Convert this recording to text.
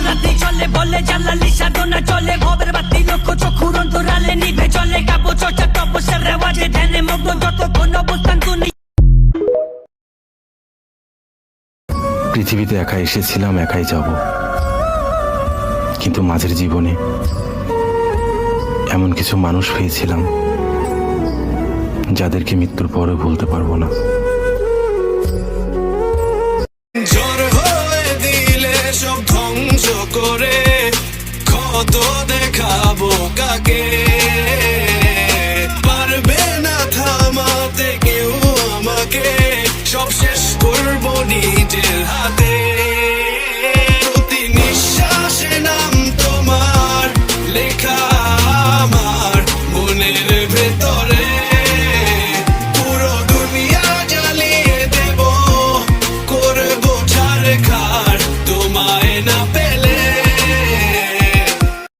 রাতে চলে বলে জালালি সাধনা চলে ভবের বাতি লক্ষ চক্ষুর অন্তরালে নিভে চলে কাব্য চর্চা তপস্যার রেওয়াজে ধ্যানে মগ্ন যতক্ষণ অবস্থান তুমি। পৃথিবীতে একা এসেছিলাম, একাই যাব, কিন্তু মাঝের জীবনে এমন কিছু মানুষ পেয়েছিলাম যাদেরকে মৃত্যুর পরে ভুলতে পারবো না। ঝড় হয়ে দিলে সব ধ্বংস করে কত দেখাবো কাকে, পারবে না থামাতে কেউ আমাকে, সব শেষ করবো নিজের হাতে।